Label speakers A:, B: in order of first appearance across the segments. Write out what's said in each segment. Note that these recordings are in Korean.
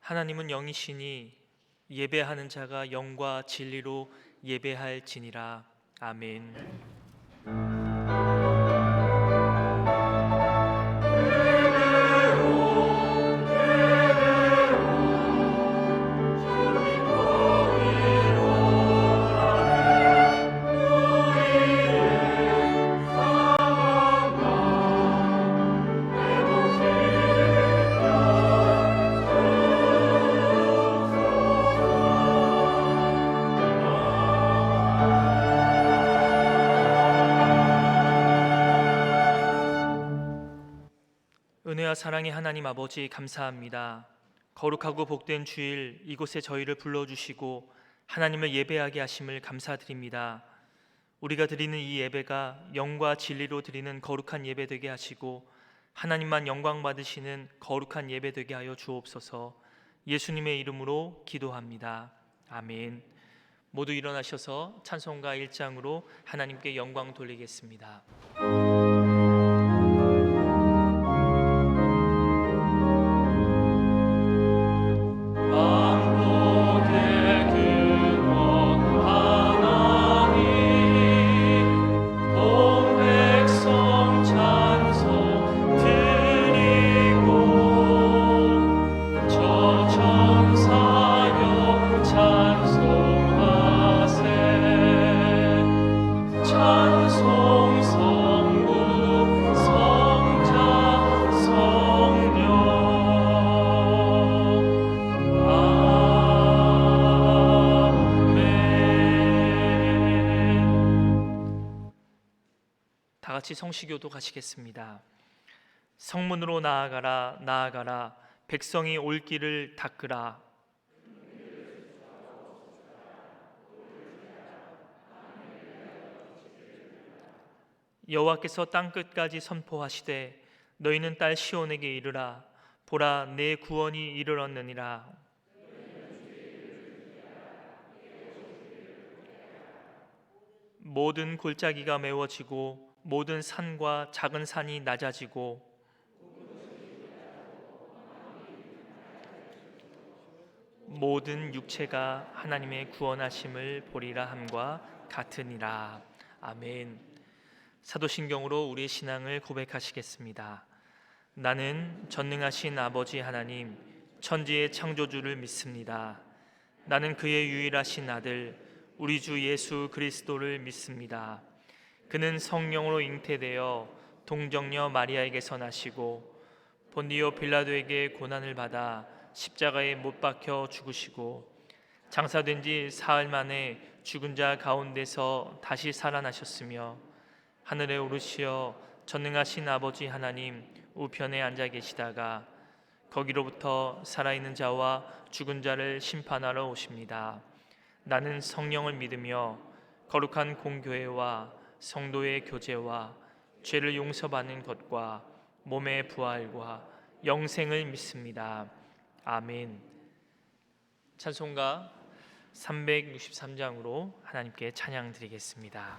A: 하나님은 영이시니 예배하는 자가 영과 진리로 예배할지니라. 아멘. 은혜와 사랑의 하나님 아버지, 감사합니다. 거룩하고 복된 주일 이곳에 저희를 불러주시고 하나님을 예배하게 하심을 감사드립니다. 우리가 드리는 이 예배가 영과 진리로 드리는 거룩한 예배 되게 하시고 하나님만 영광 받으시는 거룩한 예배 되게 하여 주옵소서. 예수님의 이름으로 기도합니다. 아멘. 모두 일어나셔서 찬송가 1장으로 하나님께 영광 돌리겠습니다. 다 같이 성시교도 가시겠습니다. 성문으로 나아가라, 나아가라. 백성이 올 길을 닦으라. 여호와께서 땅 끝까지 선포하시되 너희는 딸 시온에게 이르라. 보라, 내 구원이 이르렀느니라. 모든 골짜기가 메워지고 모든 산과 작은 산이 낮아지고 모든 육체가 하나님의 구원하심을 보리라 함과 같으니라. 아멘. 사도신경으로 우리의 신앙을 고백하시겠습니다. 나는 전능하신 아버지 하나님, 천지의 창조주를 믿습니다. 나는 그의 유일하신 아들 우리 주 예수 그리스도를 믿습니다. 그는 성령으로 잉태되어 동정녀 마리아에게서 나시고 본디오 빌라도에게 고난을 받아 십자가에 못 박혀 죽으시고 장사된 지 사흘 만에 죽은 자 가운데서 다시 살아나셨으며 하늘에 오르시어 전능하신 아버지 하나님 우편에 앉아 계시다가 거기로부터 살아있는 자와 죽은 자를 심판하러 오십니다. 나는 성령을 믿으며 거룩한 공교회와 성도의 교제와 죄를 용서받는 것과 몸의 부활과 영생을 믿습니다. 아멘. 찬송가 363장으로 하나님께 찬양 드리겠습니다.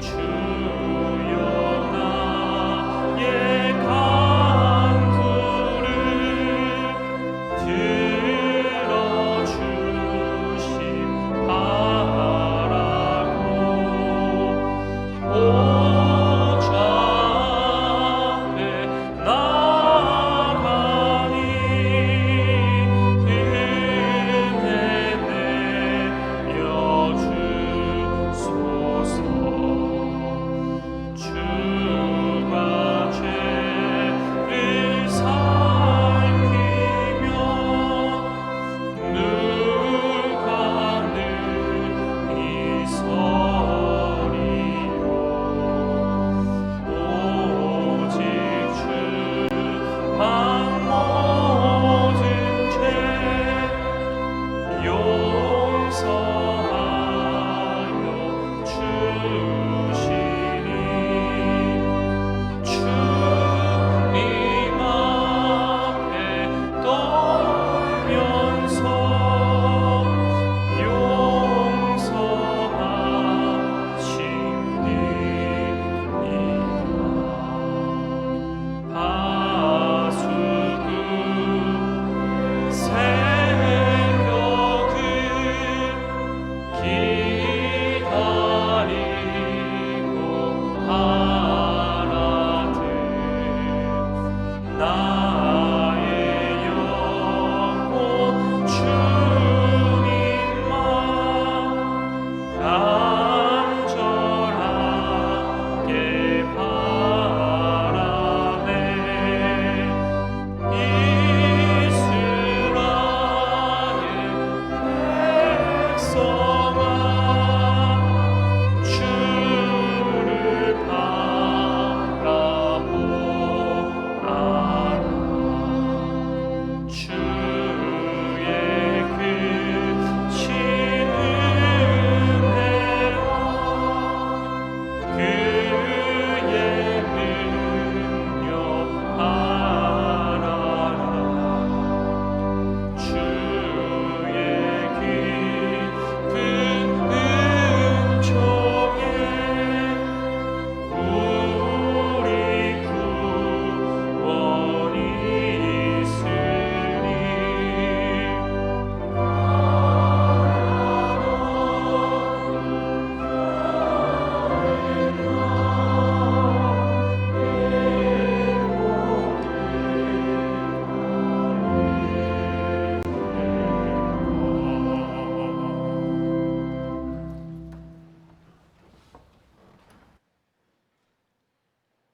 B: 주여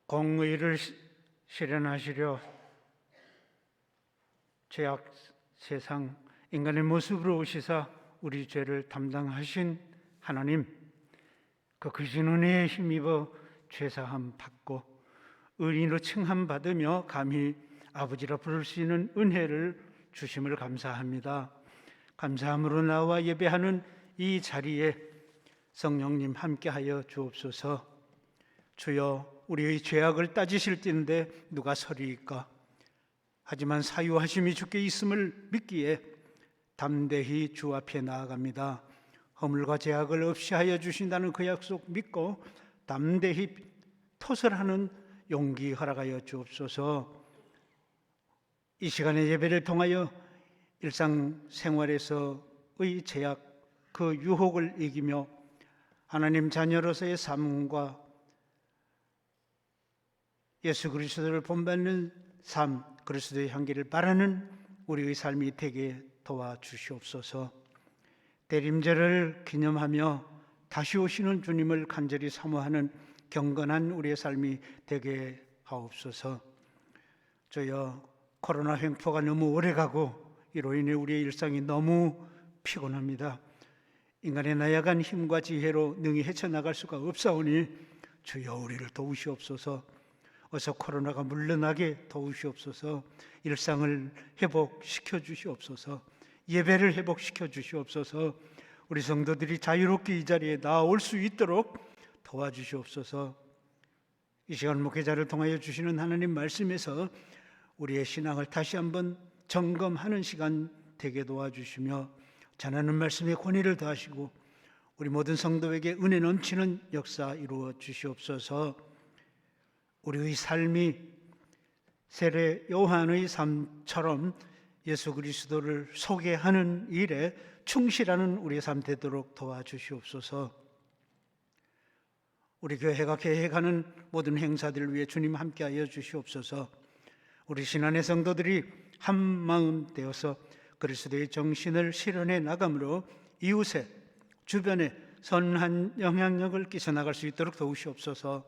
B: 공의를 실현하시려 죄악 세상 인간의 모습으로 오시사 우리 죄를 담당하신 하나님, 그 크신 은혜에 힘입어 죄사함 받고 의인으로 칭함 받으며 감히 아버지라 부를 수 있는 은혜를 주심을 감사합니다. 감사함으로 나와 예배하는 이 자리에 성령님 함께하여 주옵소서. 주여, 우리의 죄악을 따지실 때인데 누가 서리이까? 하지만 사유하심이 주께 있음을 믿기에 담대히 주 앞에 나아갑니다. 허물과 죄악을 없이 하여 주신다는 그 약속 믿고 담대히 토설하는 용기 허락하여 주옵소서. 이 시간의 예배를 통하여 일상생활에서의 죄악, 그 유혹을 이기며 하나님 자녀로서의 삶과 예수 그리스도를 본받는 삶, 그리스도의 향기를 바라는 우리의 삶이 되게 도와주시옵소서. 대림절을 기념하며 다시 오시는 주님을 간절히 사모하는 경건한 우리의 삶이 되게 하옵소서. 주여, 코로나 횡포가 너무 오래가고 이로 인해 우리의 일상이 너무 피곤합니다. 인간의 나약한 힘과 지혜로 능히 헤쳐나갈 수가 없사오니 주여, 우리를 도우시옵소서. 어서 코로나가 물러나게 도우시옵소서. 일상을 회복시켜 주시옵소서. 예배를 회복시켜 주시옵소서. 우리 성도들이 자유롭게 이 자리에 나올 수 있도록 도와주시옵소서. 이 시간 목회자를 통하여 주시는 하나님 말씀에서 우리의 신앙을 다시 한번 점검하는 시간 되게 도와주시며 전하는 말씀에 권위를 더하시고 우리 모든 성도에게 은혜 넘치는 역사 이루어 주시옵소서. 우리의 삶이 세례 요한의 삶처럼 예수 그리스도를 소개하는 일에 충실하는 우리의 삶 되도록 도와주시옵소서. 우리 교회가 계획하는 모든 행사들을 위해 주님 함께하여 주시옵소서. 우리 신안의 성도들이 한 마음 되어서 그리스도의 정신을 실현해 나감으로 이웃에 주변에 선한 영향력을 끼쳐 나갈 수 있도록 도우시옵소서.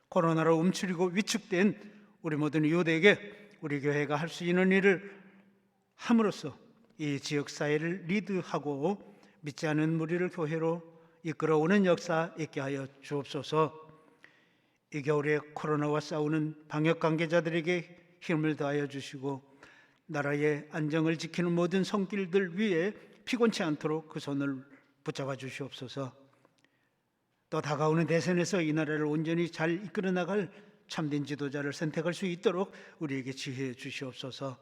B: 코로나로 움츠리고 위축된 우리 모든 이웃에게 우리 교회가 할 수 있는 일을 함으로써 이 지역사회를 리드하고 믿지 않은 무리를 교회로 이끌어오는 역사 있게 하여 주옵소서. 이 겨울에 코로나와 싸우는 방역 관계자들에게 힘을 더하여 주시고 나라의 안정을 지키는 모든 손길들 위에 피곤치 않도록 그 손을 붙잡아 주시옵소서. 또 다가오는 대선에서 이 나라를 온전히 잘 이끌어 나갈 참된 지도자를 선택할 수 있도록 우리에게 지혜해 주시옵소서.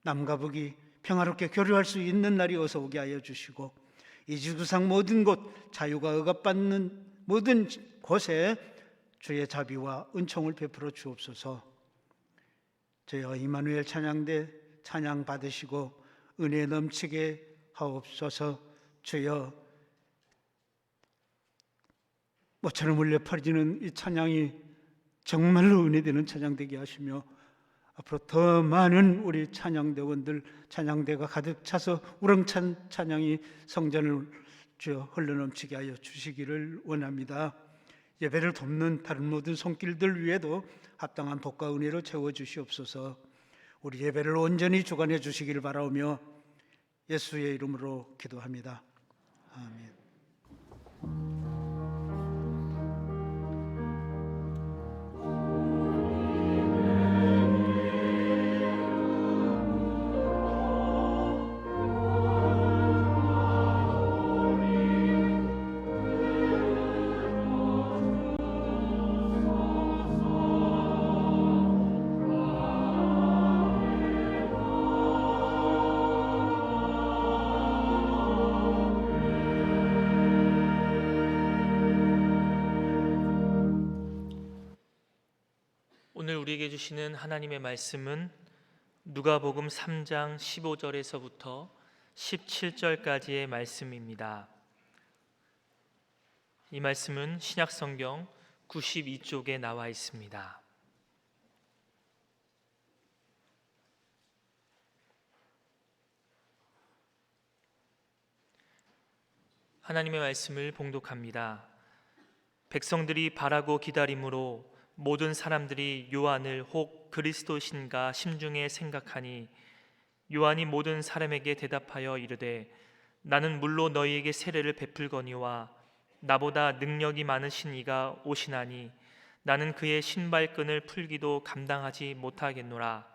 B: 남과 북이 평화롭게 교류할 수 있는 날이 어서 오게 하여 주시고 이 지구상 모든 곳 자유가 억압받는 모든 곳에 주의 자비와 은총을 베풀어 주옵소서. 주여, 임마누엘 찬양대 찬양 받으시고 은혜 넘치게 하옵소서. 주여, 모처럼 울려 퍼지는 이 찬양이 정말로 은혜되는 찬양 되게 하시며 앞으로 더 많은 우리 찬양대원들 찬양대가 가득 차서 우렁찬 찬양이 성전을 주여 흘러넘치게 하여 주시기를 원합니다. 예배를 돕는 다른 모든 손길들 위에도 합당한 복과 은혜로 채워주시옵소서. 우리 예배를 온전히 주관해 주시기를 바라오며 예수의 이름으로 기도합니다. 아멘.
A: 오늘 우리에게 주시는 하나님의 말씀은 누가복음 3장 15절에서부터 17절까지의 말씀입니다. 이 말씀은 신약성경 92쪽에 나와 있습니다. 하나님의 말씀을 봉독합니다. 백성들이 바라고 기다림으로 모든 사람들이 요한을 혹 그리스도신가 심중에 생각하니 요한이 모든 사람에게 대답하여 이르되 나는 물로 너희에게 세례를 베풀거니와 나보다 능력이 많으신 이가 오시나니 나는 그의 신발끈을 풀기도 감당하지 못하겠노라.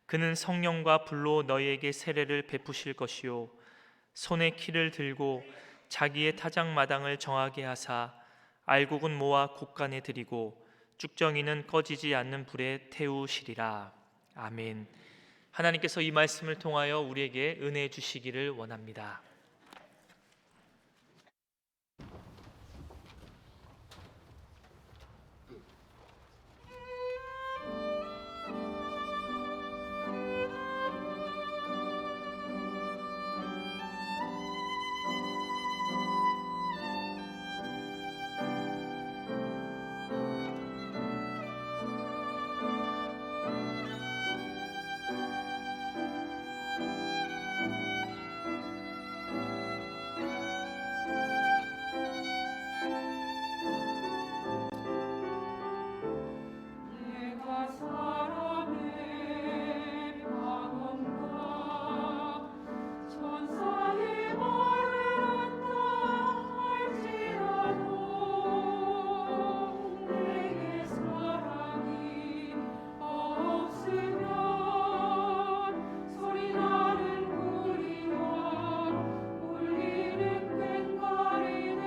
A: 그는 성령과 불로 너희에게 세례를 베푸실 것이요 손에 키를 들고 자기의 타작마당을 정하게 하사 알곡은 모아 곡간에 들이고 쭉정이는 꺼지지 않는 불에 태우시리라. 아멘. 하나님께서 이 말씀을 통하여 우리에게 은혜 주시기를 원합니다.
C: 내가 사람의 방언과 천사의 말을 안다 할지라도 내게 사랑이 없으면 소리나는 구리와 울리는 꽹과리네오.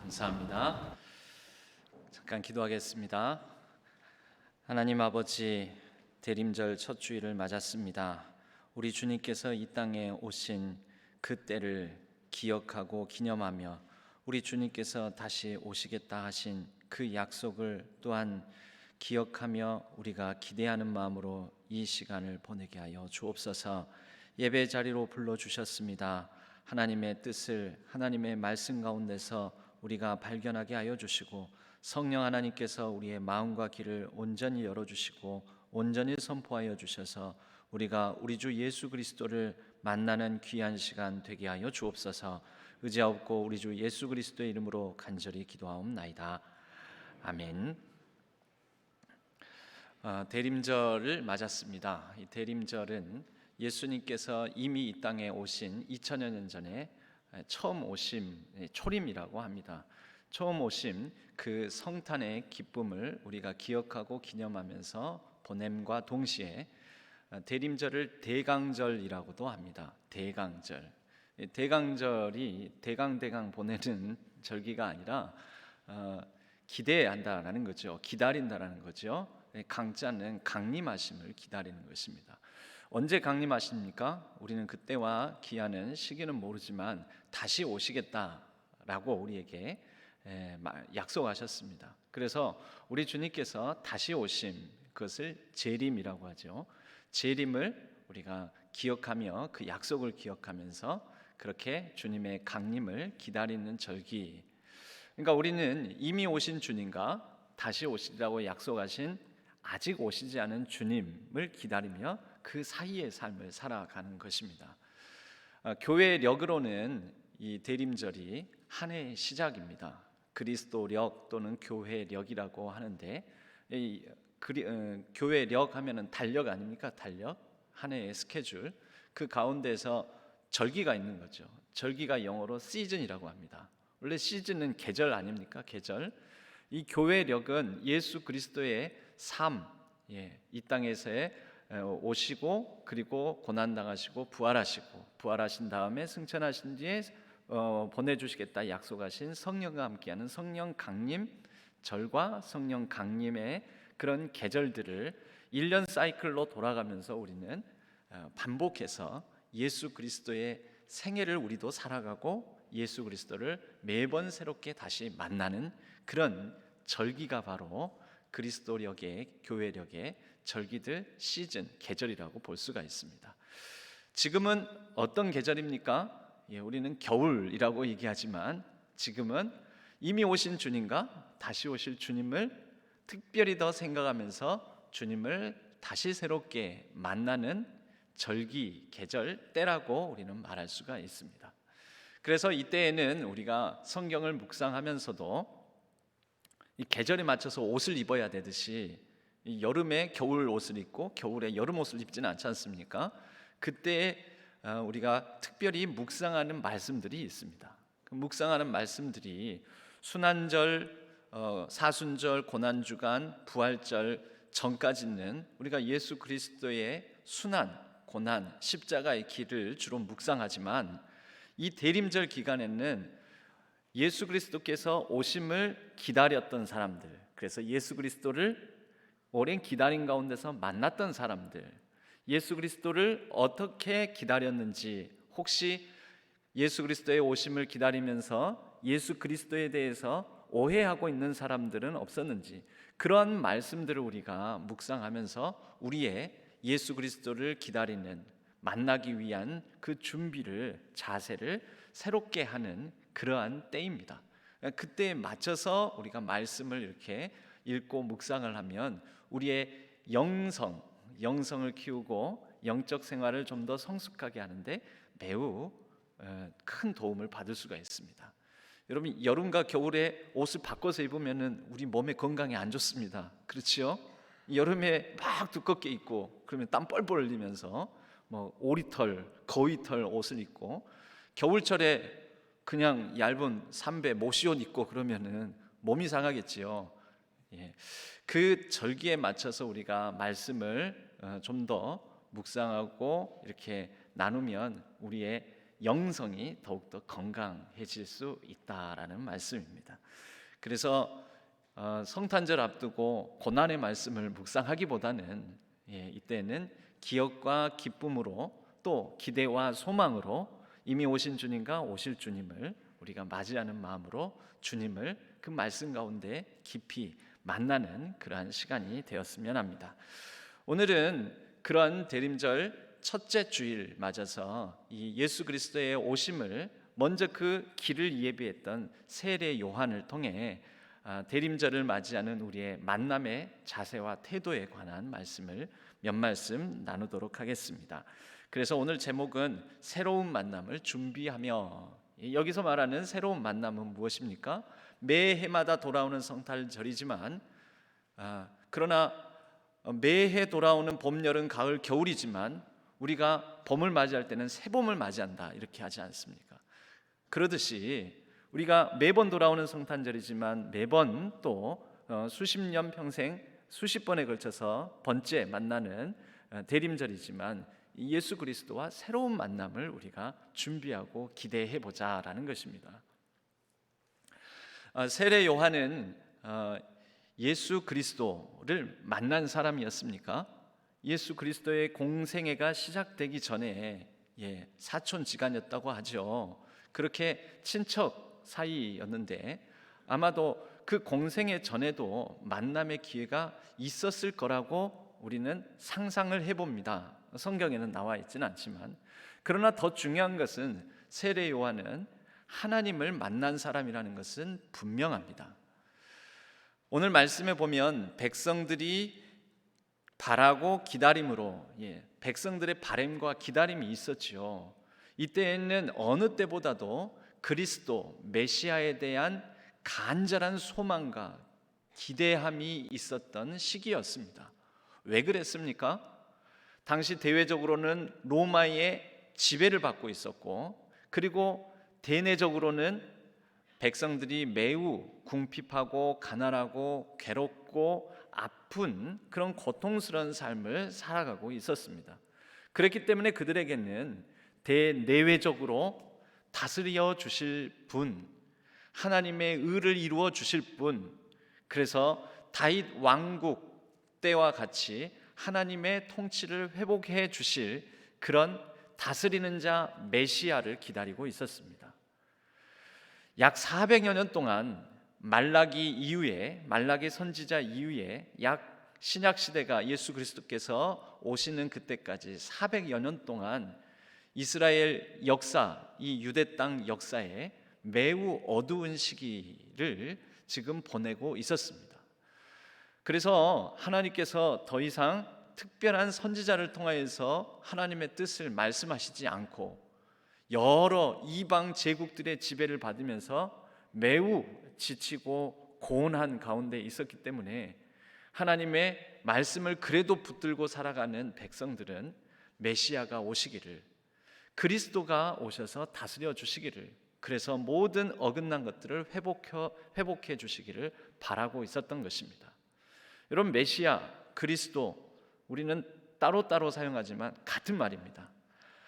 D: 감사합니다. 잠깐 기도하겠습니다. 하나님 아버지, 대림절 첫 주일을 맞았습니다. 우리 주님께서 이 땅에 오신 그 때를 기억하고 기념하며 우리 주님께서 다시 오시겠다 하신 그 약속을 또한 기억하며 우리가 기대하는 마음으로 이 시간을 보내게 하여 주옵소서. 예배 자리로 불러주셨습니다. 하나님의 뜻을 하나님의 말씀 가운데서 우리가 발견하게 하여 주시고 성령 하나님께서 우리의 마음과 귀를 온전히 열어주시고 온전히 선포하여 주셔서 우리가 우리 주 예수 그리스도를 만나는 귀한 시간 되게 하여 주옵소서. 의지하옵고 우리 주 예수 그리스도의 이름으로 간절히 기도하옵나이다. 아멘. 대림절을 맞았습니다. 이 대림절은 예수님께서 이미 이 땅에 오신 2000여 년 전에 처음 오심, 초림이라고 합니다. 처음 오심 그 성탄의 기쁨을 우리가 기억하고 기념하면서 보냄과 동시에 대림절을 대강절이라고도 합니다. 대강절. 대강절이 대강 보내는 절기가 아니라 기대한다라는 거죠. 기다린다라는 거죠. 강자는 강림하심을 기다리는 것입니다. 언제 강림하십니까? 우리는 그때와 기한은 시기는 모르지만 다시 오시겠다라고 우리에게 약속하셨습니다. 그래서 우리 주님께서 다시 오심, 그것을 재림이라고 하죠. 재림을 우리가 기억하며 그 약속을 기억하면서 그렇게 주님의 강림을 기다리는 절기. 그러니까 우리는 이미 오신 주님과 다시 오시리라고 약속하신 아직 오시지 않은 주님을 기다리며 그 사이의 삶을 살아가는 것입니다. 교회력으로는 이 대림절이 한 해의 시작입니다. 그리스도력 또는 교회력이라고 하는데 교회력 하면은 달력 아닙니까? 달력, 한 해의 스케줄. 그 가운데서 절기가 있는 거죠. 절기가 영어로 시즌이라고 합니다. 원래 시즌은 계절 아닙니까? 계절. 이 교회력은 예수 그리스도의 삶, 이 땅에서의 오시고 그리고 고난 당하시고 부활하신 다음에 승천하신 뒤에 보내주시겠다 약속하신 성령과 함께하는 성령 강림 절과 성령 강림의 그런 계절들을 1년 사이클로 돌아가면서 우리는 반복해서 예수 그리스도의 생애를 우리도 살아가고 예수 그리스도를 매번 새롭게 다시 만나는 그런 절기가 바로 그리스도력의 교회력의 절기들 시즌 계절이라고 볼 수가 있습니다. 지금은 어떤 계절입니까? 우리는 겨울이라고 얘기하지만 지금은 이미 오신 주님과 다시 오실 주님을 특별히 더 생각하면서 주님을 다시 새롭게 만나는 절기, 계절, 때라고 우리는 말할 수가 있습니다. 그래서 이때에는 우리가 성경을 묵상하면서도 이 계절에 맞춰서 옷을 입어야 되듯이 이 여름에 겨울 옷을 입고 겨울에 여름 옷을 입지는 않지 않습니까? 그때 우리가 특별히 묵상하는 말씀들이 있습니다. 그 묵상하는 말씀들이 순환절, 사순절, 고난주간, 부활절 전까지는 우리가 예수 그리스도의 순환, 고난, 십자가의 길을 주로 묵상하지만 이 대림절 기간에는 예수 그리스도께서 오심을 기다렸던 사람들, 그래서 예수 그리스도를 오랜 기다림 가운데서 만났던 사람들, 예수 그리스도를 어떻게 기다렸는지, 혹시 예수 그리스도의 오심을 기다리면서 예수 그리스도에 대해서 오해하고 있는 사람들은 없었는지, 그런 말씀들을 우리가 묵상하면서 우리의 예수 그리스도를 기다리는, 만나기 위한 그 준비를, 자세를 새롭게 하는 그러한 때입니다. 그때에 맞춰서 우리가 말씀을 이렇게 읽고 묵상을 하면 우리의 영성을 키우고 영적 생활을 좀 더 성숙하게 하는데 매우 큰 도움을 받을 수가 있습니다. 여러분, 여름과 겨울에 옷을 바꿔서 입으면은 우리 몸에 건강에 안 좋습니다. 그렇지요? 여름에 막 두껍게 입고 그러면 땀 뻘뻘 흘리면서 뭐 오리털, 거위털 옷을 입고, 겨울철에 그냥 얇은 삼배 모시옷 입고 그러면은 몸이 상하겠지요. 그 절기에 맞춰서 우리가 말씀을 좀 더 묵상하고 이렇게 나누면 우리의 영성이 더욱더 건강해질 수 있다라는 말씀입니다. 그래서 성탄절 앞두고 고난의 말씀을 묵상하기보다는 이때는 기억과 기쁨으로 또 기대와 소망으로 이미 오신 주님과 오실 주님을 우리가 맞이하는 마음으로 주님을 그 말씀 가운데 깊이 만나는 그러한 시간이 되었으면 합니다. 오늘은 그런 대림절 첫째 주일 맞아서 이 예수 그리스도의 오심을 먼저 그 길을 예비했던 세례 요한을 통해 대림절을 맞이하는 우리의 만남의 자세와 태도에 관한 말씀을 몇 말씀 나누도록 하겠습니다. 그래서 오늘 제목은 새로운 만남을 준비하며, 여기서 말하는 새로운 만남은 무엇입니까? 매해마다 돌아오는 성탄절이지만 그러나 매해 돌아오는 봄, 여름, 가을, 겨울이지만 우리가 봄을 맞이할 때는 새봄을 맞이한다 이렇게 하지 않습니까? 그러듯이 우리가 매번 돌아오는 성탄절이지만 매번 또 수십 년 평생 수십 번에 걸쳐서 번째 만나는 대림절이지만 예수 그리스도와 새로운 만남을 우리가 준비하고 기대해 보자라는 것입니다. 세례 요한은 예수 그리스도를 만난 사람이었습니까? 예수 그리스도의 공생애가 시작되기 전에 사촌지간이었다고 하죠. 그렇게 친척 사이였는데 아마도 그 공생애 전에도 만남의 기회가 있었을 거라고 우리는 상상을 해봅니다. 성경에는 나와 있지는 않지만, 그러나 더 중요한 것은 세례 요한은 하나님을 만난 사람이라는 것은 분명합니다. 오늘 말씀에 보면 백성들이 바라고 기다림으로, 백성들의 바람과 기다림이 있었지요. 이때에는 어느 때보다도 그리스도 메시아에 대한 간절한 소망과 기대함이 있었던 시기였습니다. 왜 그랬습니까? 당시 대외적으로는 로마의 지배를 받고 있었고, 그리고 대내적으로는 백성들이 매우 궁핍하고 가난하고 괴롭고 아픈 그런 고통스러운 삶을 살아가고 있었습니다. 그렇기 때문에 그들에게는 대내외적으로 다스려 주실 분, 하나님의 의를 이루어 주실 분, 그래서 다윗 왕국 때와 같이 하나님의 통치를 회복해 주실 그런 다스리는 자 메시아를 기다리고 있었습니다. 약 400여 년 동안 말라기 선지자 이후에 약 신약 시대가 예수 그리스도께서 오시는 그때까지 400여 년 동안 이스라엘 역사, 이 유대 땅 역사에 매우 어두운 시기를 지금 보내고 있었습니다. 그래서 하나님께서 더 이상 특별한 선지자를 통하여서 하나님의 뜻을 말씀하시지 않고 여러 이방 제국들의 지배를 받으면서 매우 지치고 고온한 가운데 있었기 때문에 하나님의 말씀을 그래도 붙들고 살아가는 백성들은 메시아가 오시기를, 그리스도가 오셔서 다스려 주시기를, 그래서 모든 어긋난 것들을 회복해 주시기를 바라고 있었던 것입니다. 여러분, 메시아, 그리스도, 우리는 따로따로 사용하지만 같은 말입니다.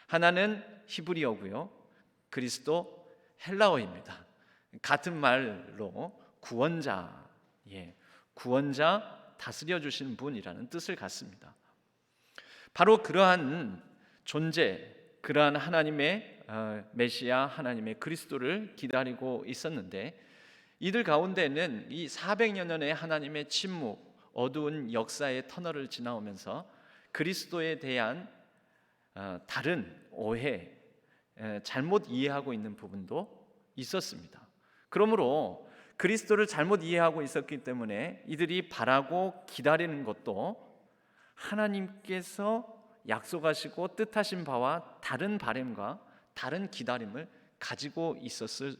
D: 하나는 히브리어고요, 그리스도 헬라어입니다. 같은 말로 구원자, 구원자, 다스려 주신 분이라는 뜻을 갖습니다. 바로 그러한 존재, 그러한 하나님의 메시아, 하나님의 그리스도를 기다리고 있었는데, 이들 가운데는 이 400여 년의 하나님의 침묵, 어두운 역사의 터널을 지나오면서 그리스도에 대한 다른 오해, 잘못 이해하고 있는 부분도 있었습니다. 그러므로 그리스도를 잘못 이해하고 있었기 때문에 이들이 바라고 기다리는 것도 하나님께서 약속하시고 뜻하신 바와 다른 바람과 다른 기다림을 가지고 있었을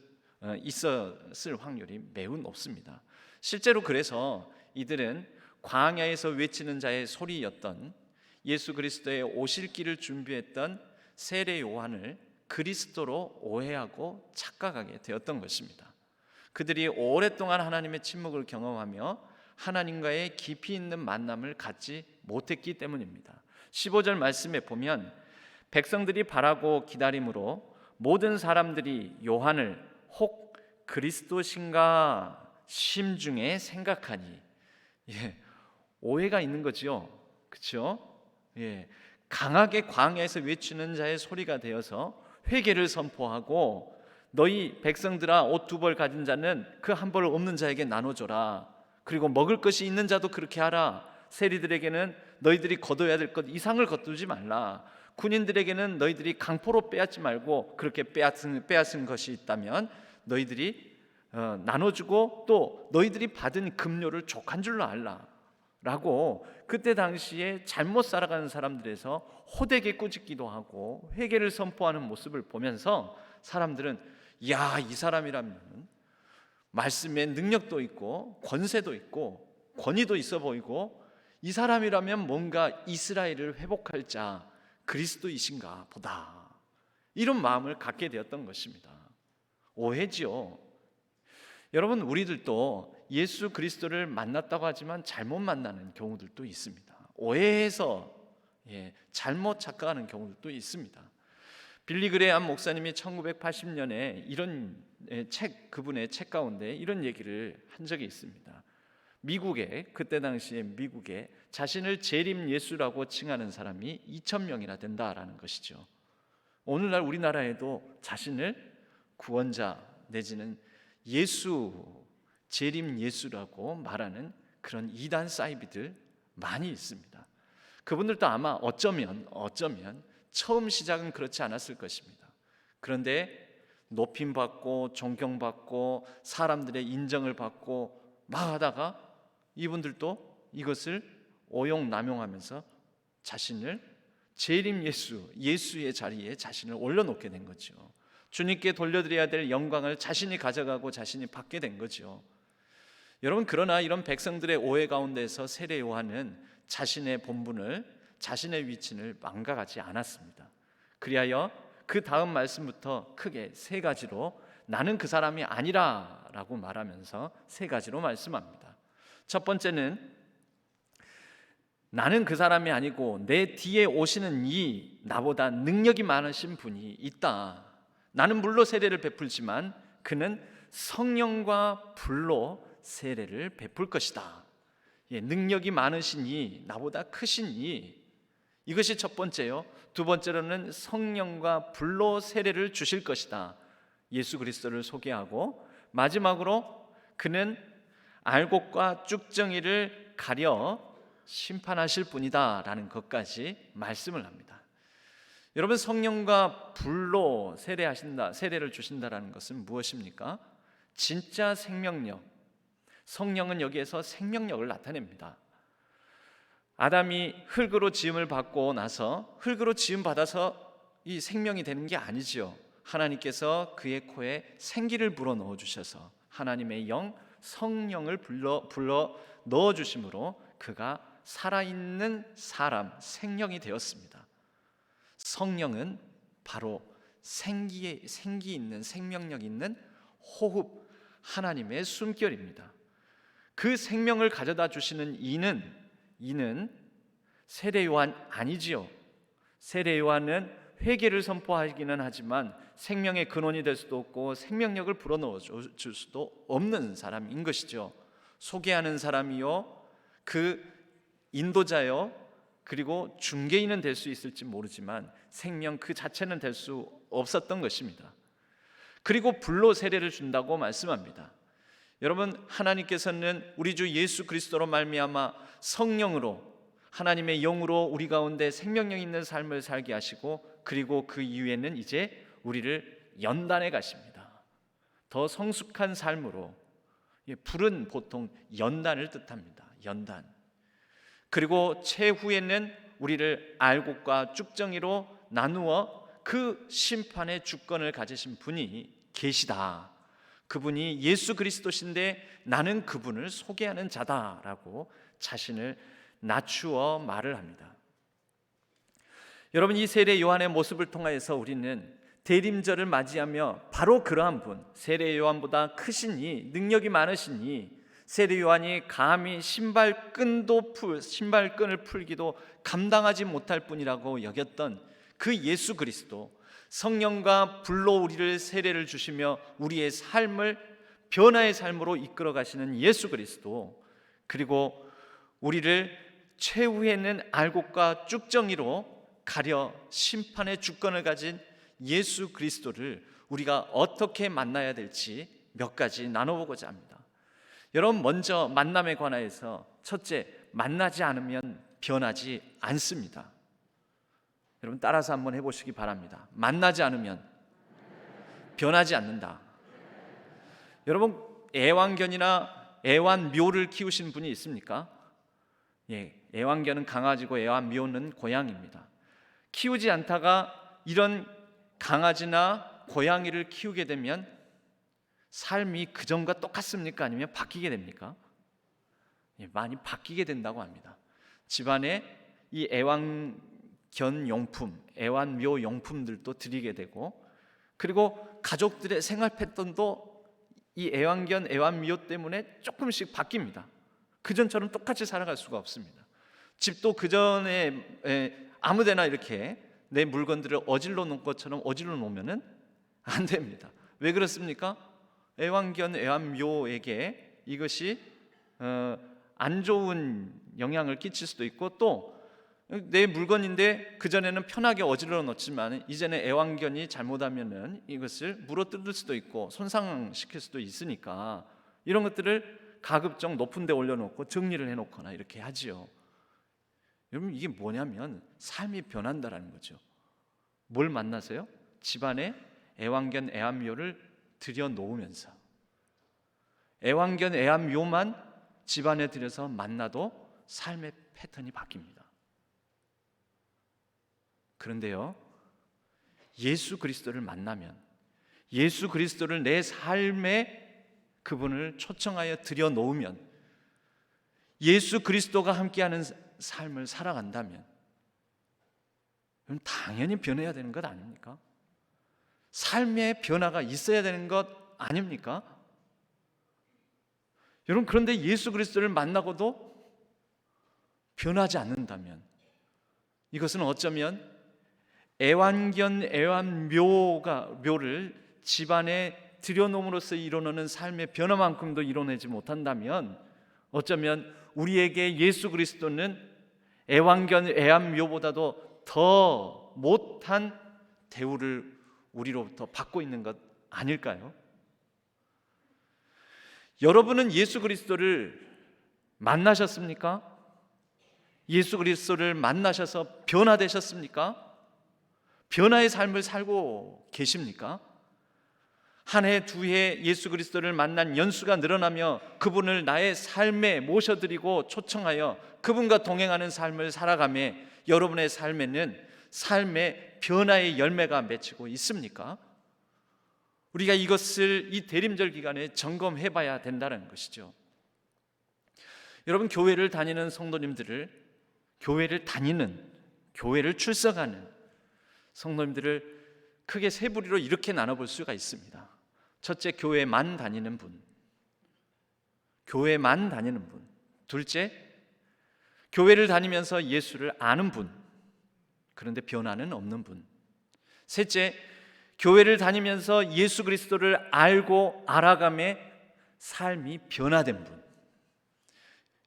D: 확률이 매우 높습니다. 실제로 그래서 이들은 광야에서 외치는 자의 소리였던 예수 그리스도의 오실 길을 준비했던 세례 요한을 그리스도로 오해하고 착각하게 되었던 것입니다. 그들이 오랫동안 하나님의 침묵을 경험하며 하나님과의 깊이 있는 만남을 갖지 못했기 때문입니다. 15절 말씀에 보면 백성들이 바라고 기다림으로 모든 사람들이 요한을 혹 그리스도신가 심중에 생각하니, 오해가 있는 거죠. 그렇죠? 강하게 광야에서 외치는 자의 소리가 되어서 회개를 선포하고 너희 백성들아 옷 2벌 가진 자는 그 1벌 없는 자에게 나눠줘라. 그리고 먹을 것이 있는 자도 그렇게 하라. 세리들에게는 너희들이 거둬야 될 것 이상을 거두지 말라. 군인들에게는 너희들이 강포로 빼앗지 말고 그렇게 빼앗은 것이 있다면 너희들이 나눠주고 또 너희들이 받은 급료를 족한 줄로 알라 라고 그때 당시에 잘못 살아가는 사람들에서 호되게 꾸짖기도 하고 회개를 선포하는 모습을 보면서 사람들은 야, 이 사람이라면 말씀에 능력도 있고 권세도 있고 권위도 있어 보이고 이 사람이라면 뭔가 이스라엘을 회복할 자 그리스도이신가 보다, 이런 마음을 갖게 되었던 것입니다. 오해지요. 여러분, 우리들도 예수 그리스도를 만났다고 하지만 잘못 만나는 경우들도 있습니다. 오해해서 잘못 착각하는 경우들도 있습니다. 빌리 그레이엄 목사님이 1980년에 이런 그분의 책 가운데 이런 얘기를 한 적이 있습니다. 그때 당시에 미국에 자신을 재림 예수라고 칭하는 사람이 2,000명이나 된다라는 것이죠. 오늘날 우리나라에도 자신을 구원자 내지는 예수, 재림 예수라고 말하는 그런 이단 사이비들 많이 있습니다. 그분들도 아마 어쩌면 처음 시작은 그렇지 않았을 것입니다. 그런데 높임받고 존경받고 사람들의 인정을 받고 막 하다가 이분들도 이것을 오용남용하면서 자신을 재림 예수의 자리에 자신을 올려놓게 된 거죠. 주님께 돌려드려야 될 영광을 자신이 가져가고 자신이 받게 된 거죠. 여러분, 그러나 이런 백성들의 오해 가운데서 세례 요한은 자신의 본분을, 자신의 위치를 망각하지 않았습니다. 그리하여 그 다음 말씀부터 크게 3가지로 나는 그 사람이 아니라 라고 말하면서 3가지로 말씀합니다. 첫 번째는 나는 그 사람이 아니고 내 뒤에 오시는 이 나보다 능력이 많으신 분이 있다. 나는 물로 세례를 베풀지만 그는 성령과 불로 세례를 베풀 것이다. 능력이 많으신 이, 나보다 크신 이, 이것이 첫 번째요. 두 번째로는 성령과 불로 세례를 주실 것이다. 예수 그리스도를 소개하고, 마지막으로 그는 알곡과 쭉정이를 가려 심판하실 분이다 라는 것까지 말씀을 합니다. 여러분, 성령과 불로 세례를 주신다라는 것은 무엇입니까? 진짜 생명력. 성령은 여기에서 생명력을 나타냅니다. 아담이 흙으로 지음을 받고 나서 흙으로 지음 받아서 이 생명이 되는 게 아니지요. 하나님께서 그의 코에 생기를 불어 넣어 주셔서 하나님의 영 성령을 불러 넣어 주심으로 그가 살아있는 사람, 생명이 되었습니다. 성령은 바로 생기 있는, 생명력 있는 호흡, 하나님의 숨결입니다. 그 생명을 가져다 주시는 이는 세례 요한 아니지요. 세례 요한은 회개를 선포하기는 하지만 생명의 근원이 될 수도 없고 생명력을 불어넣어 줄 수도 없는 사람인 것이죠. 소개하는 사람이요, 그 인도자요, 그리고 중개인은 될 수 있을지 모르지만 생명 그 자체는 될 수 없었던 것입니다. 그리고 불로 세례를 준다고 말씀합니다. 여러분, 하나님께서는 우리 주 예수 그리스도로 말미암아 성령으로, 하나님의 영으로 우리 가운데 생명력 있는 삶을 살게 하시고, 그리고 그 이후에는 이제 우리를 연단해 가십니다. 더 성숙한 삶으로. 불은 보통 연단을 뜻합니다. 연단. 그리고 최후에는 우리를 알곡과 쭉정이로 나누어 그 심판의 주권을 가지신 분이 계시다. 그분이 예수 그리스도신데 나는 그분을 소개하는 자다라고 자신을 낮추어 말을 합니다. 여러분, 이 세례 요한의 모습을 통하여서 우리는 대림절을 맞이하며 바로 그러한 분, 세례 요한보다 크시니, 능력이 많으시니, 세례 요한이 감히 신발끈을 풀기도 감당하지 못할 뿐이라고 여겼던 그 예수 그리스도, 성령과 불로 우리를 세례를 주시며 우리의 삶을 변화의 삶으로 이끌어 가시는 예수 그리스도, 그리고 우리를 최후에는 알곡과 쭉정이로 가려 심판의 주권을 가진 예수 그리스도를 우리가 어떻게 만나야 될지 몇 가지 나눠보고자 합니다. 여러분, 먼저 만남에 관하여서 첫째, 만나지 않으면 변하지 않습니다. 여러분 따라서 한번 해보시기 바랍니다. 만나지 않으면 변하지 않는다. 여러분, 애완견이나 애완묘를 키우신 분이 있습니까? 예, 애완견은 강아지고 애완묘는 고양이입니다. 키우지 않다가 이런 강아지나 고양이를 키우게 되면 삶이 그전과 똑같습니까? 아니면 바뀌게 됩니까? 예, 많이 바뀌게 된다고 합니다. 집안에 이 애완견 용품, 애완묘 용품들도 드리게 되고, 그리고 가족들의 생활 패턴도 이 애완견, 애완묘 때문에 조금씩 바뀝니다. 그전처럼 똑같이 살아갈 수가 없습니다. 집도 그전에 아무데나 이렇게 내 물건들을 어질러 놓은 것처럼 어질러 놓으면 안 됩니다. 왜 그렇습니까? 애완견, 애완묘에게 이것이 안 좋은 영향을 끼칠 수도 있고, 또 내 물건인데 그전에는 편하게 어질러 놓지만 이제는 애완견이 잘못하면은 이것을 물어뜯을 수도 있고 손상시킬 수도 있으니까 이런 것들을 가급적 높은 데 올려놓고 정리를 해놓거나 이렇게 하지요. 여러분, 이게 뭐냐면 삶이 변한다라는 거죠. 뭘 만나세요? 집안에 애완견, 애완묘를 들여놓으면서 애완견, 애완묘만 집안에 들여서 만나도 삶의 패턴이 바뀝니다. 그런데요, 예수 그리스도를 만나면, 예수 그리스도를 내 삶에 그분을 초청하여 들여놓으면, 예수 그리스도가 함께하는 삶을 살아간다면 당연히 변해야 되는 것 아닙니까? 삶의 변화가 있어야 되는 것 아닙니까? 여러분, 그런데 예수 그리스도를 만나고도 변하지 않는다면 이것은 어쩌면 애완견, 애완묘를 집안에 들여놓음으로써 이뤄내는 삶의 변화만큼도 이뤄내지 못한다면 어쩌면 우리에게 예수 그리스도는 애완견, 애완묘보다도 더 못한 대우를 우리로부터 받고 있는 것 아닐까요? 여러분은 예수 그리스도를 만나셨습니까? 예수 그리스도를 만나셔서 변화되셨습니까? 변화의 삶을 살고 계십니까? 한 해, 두 해 예수 그리스도를 만난 연수가 늘어나며 그분을 나의 삶에 모셔드리고 초청하여 그분과 동행하는 삶을 살아가며 여러분의 삶에는 삶의 변화의 열매가 맺히고 있습니까? 우리가 이것을 이 대림절 기간에 점검해 봐야 된다는 것이죠. 여러분, 교회를 다니는 성도님들을, 교회를 출석하는 성도님들을 크게 세 부류로 이렇게 나눠볼 수가 있습니다. 첫째, 교회만 다니는 분. 교회만 다니는 분. 둘째, 교회를 다니면서 예수를 아는 분. 그런데 변화는 없는 분. 셋째, 교회를 다니면서 예수 그리스도를 알고 알아가며 삶이 변화된 분.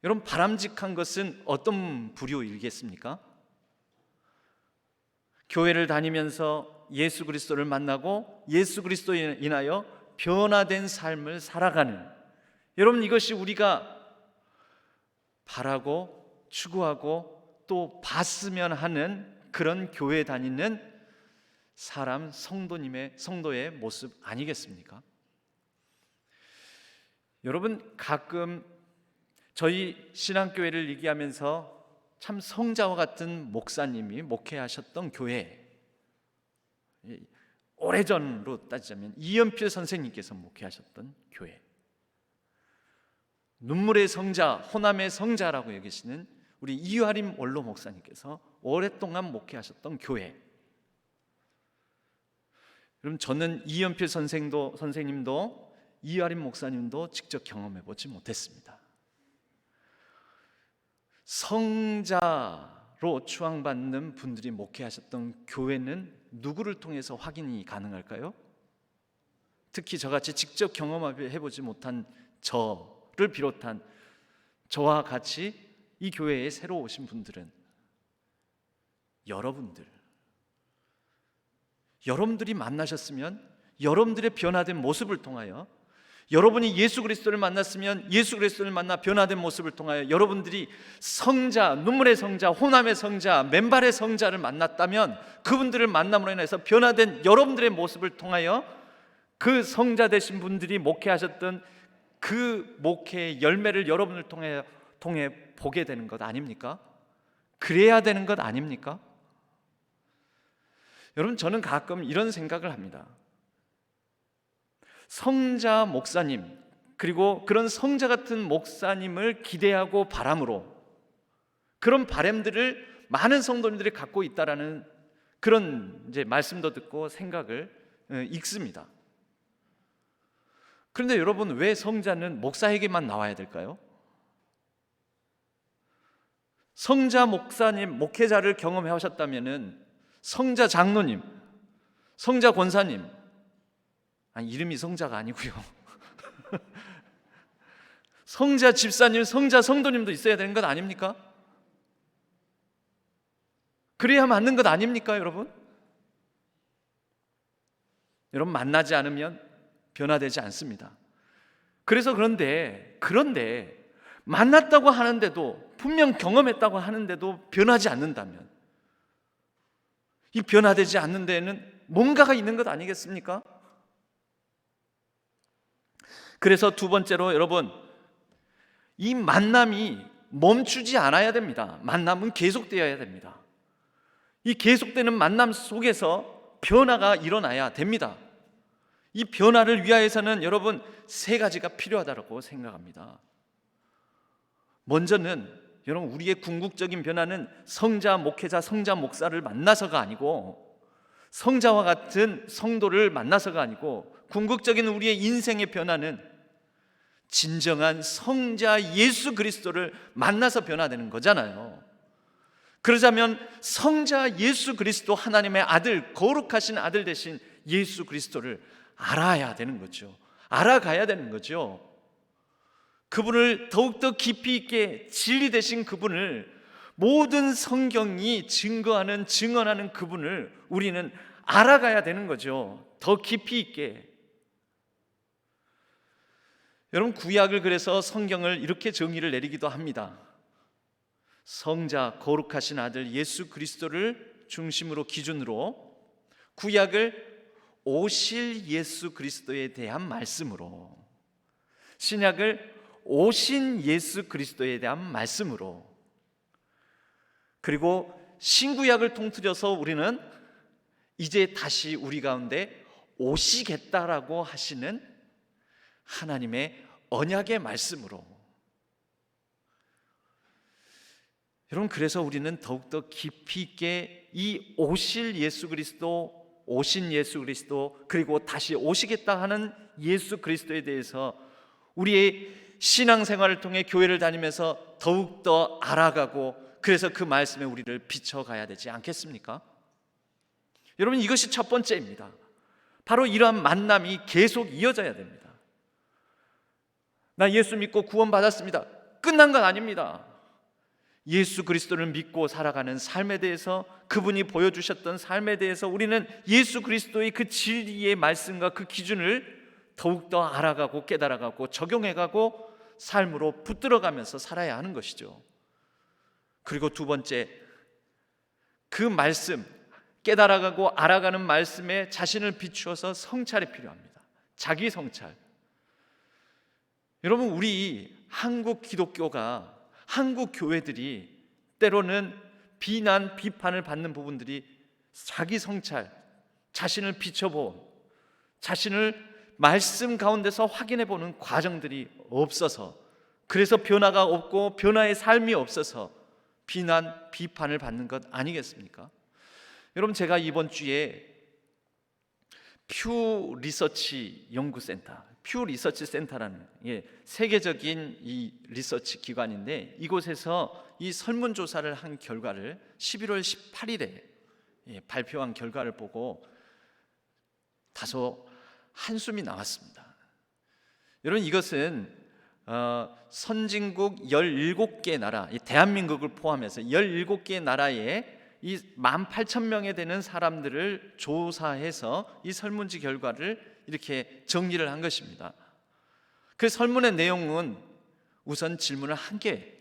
D: 여러분, 바람직한 것은 어떤 부류이겠습니까? 교회를 다니면서 예수 그리스도를 만나고 예수 그리스도에 인하여 변화된 삶을 살아가는, 여러분, 이것이 우리가 바라고 추구하고 또 봤으면 하는 그런 교회 다니는 사람, 성도의 모습 아니겠습니까? 여러분, 가끔 저희 신앙교회를 얘기하면서 참 성자와 같은 목사님이 목회하셨던 교회, 오래전으로 따지자면 이연필 선생님께서 목회하셨던 교회, 눈물의 성자, 호남의 성자라고 여기시는 우리 이화림 원로 목사님께서 오랫동안 목회하셨던 교회. 그럼 저는 이연필 선생님도 이화림 목사님도 직접 경험해 보지 못했습니다. 성자로 추앙받는 분들이 목회하셨던 교회는 누구를 통해서 확인이 가능할까요? 특히 저같이 직접 경험해 보지 못한 저를 비롯한 저와 같이 이 교회에 새로 오신 분들은 여러분들이 만나셨으면 여러분들의 변화된 모습을 통하여, 여러분이 예수 그리스도를 만났으면 예수 그리스도를 만나 변화된 모습을 통하여, 여러분들이 성자, 눈물의 성자, 호남의 성자, 맨발의 성자를 만났다면 그분들을 만남으로 인해서 변화된 여러분들의 모습을 통하여 그 성자 되신 분들이 목회하셨던 그 목회의 열매를 여러분을 통해 보게 되는 것 아닙니까? 그래야 되는 것 아닙니까? 여러분, 저는 가끔 이런 생각을 합니다. 성자 목사님, 그리고 그런 성자 같은 목사님을 기대하고 바람으로 그런 바람들을 많은 성도님들이 갖고 있다라는 그런 이제 말씀도 듣고 생각을 읽습니다. 그런데 여러분, 왜 성자는 목사에게만 나와야 될까요? 성자 목사님, 목회자를 경험해 오셨다면은 성자 장로님, 성자 권사님, 아니 이름이 성자가 아니고요. 성자 집사님, 성자 성도님도 있어야 되는 것 아닙니까? 그래야 맞는 것 아닙니까, 여러분? 여러분, 만나지 않으면 변화되지 않습니다. 그래서 그런데 만났다고 하는데도, 분명 경험했다고 하는데도 변하지 않는다면, 이 변화되지 않는 데에는 뭔가가 있는 것 아니겠습니까? 그래서 두 번째로 여러분, 이 만남이 멈추지 않아야 됩니다. 만남은 계속되어야 됩니다. 이 계속되는 만남 속에서 변화가 일어나야 됩니다. 이 변화를 위하여서는 여러분, 세 가지가 필요하다고 생각합니다. 먼저는 여러분, 우리의 궁극적인 변화는 성자 목회자, 성자 목사를 만나서가 아니고, 성자와 같은 성도를 만나서가 아니고, 궁극적인 우리의 인생의 변화는 진정한 성자 예수 그리스도를 만나서 변화되는 거잖아요. 그러자면 성자 예수 그리스도, 하나님의 아들, 거룩하신 아들 되신 예수 그리스도를 알아야 되는 거죠. 알아가야 되는 거죠. 그분을 더욱더 깊이 있게, 진리 되신 그분을, 모든 성경이 증언하는 그분을 우리는 알아가야 되는 거죠. 더 깊이 있게. 여러분, 구약을 그래서 성경을 이렇게 정의를 내리기도 합니다. 성자, 거룩하신 아들 예수 그리스도를 중심으로, 기준으로, 구약을 오실 예수 그리스도에 대한 말씀으로, 신약을 오신 예수 그리스도에 대한 말씀으로, 그리고 신구약을 통틀어서 우리는 이제 다시 우리 가운데 오시겠다라고 하시는 하나님의 언약의 말씀으로, 여러분, 그래서 우리는 더욱더 깊이 있게 이 오실 예수 그리스도, 오신 예수 그리스도, 그리고 다시 오시겠다 하는 예수 그리스도에 대해서 우리의 신앙생활을 통해 교회를 다니면서 더욱더 알아가고, 그래서 그 말씀에 우리를 비춰가야 되지 않겠습니까? 여러분, 이것이 첫 번째입니다. 바로 이러한 만남이 계속 이어져야 됩니다. 나 예수 믿고 구원받았습니다, 끝난 건 아닙니다. 예수 그리스도를 믿고 살아가는 삶에 대해서, 그분이 보여주셨던 삶에 대해서 우리는 예수 그리스도의 그 진리의 말씀과 그 기준을 더욱더 알아가고 깨달아가고 적용해가고 삶으로 붙들어가면서 살아야 하는 것이죠. 그리고 두 번째, 그 말씀, 깨달아가고 알아가는 말씀에 자신을 비추어서 성찰이 필요합니다. 자기 성찰. 여러분, 우리 한국 기독교가, 한국 교회들이 때로는 비난, 비판을 받는 부분들이 자기 성찰, 자신을 비춰본, 자신을 말씀 가운데서 확인해 보는 과정들이 없어서, 그래서 변화가 없고 변화의 삶이 없어서 비난, 비판을 받는 것 아니겠습니까? 여러분, 제가 이번 주에 퓨 리서치 연구센터, 퓨 리서치 센터라는 세계적인 이 리서치 기관인데, 이곳에서 이 설문조사를 한 결과를 11월 18일에 발표한 결과를 보고 다소 한숨이 나왔습니다. 여러분, 이것은 선진국 17개 나라, 이 대한민국을 포함해서 17개 나라에 이 18,000명에 되는 사람들을 조사해서 이 설문지 결과를 이렇게 정리를 한 것입니다. 그 설문의 내용은 우선 질문을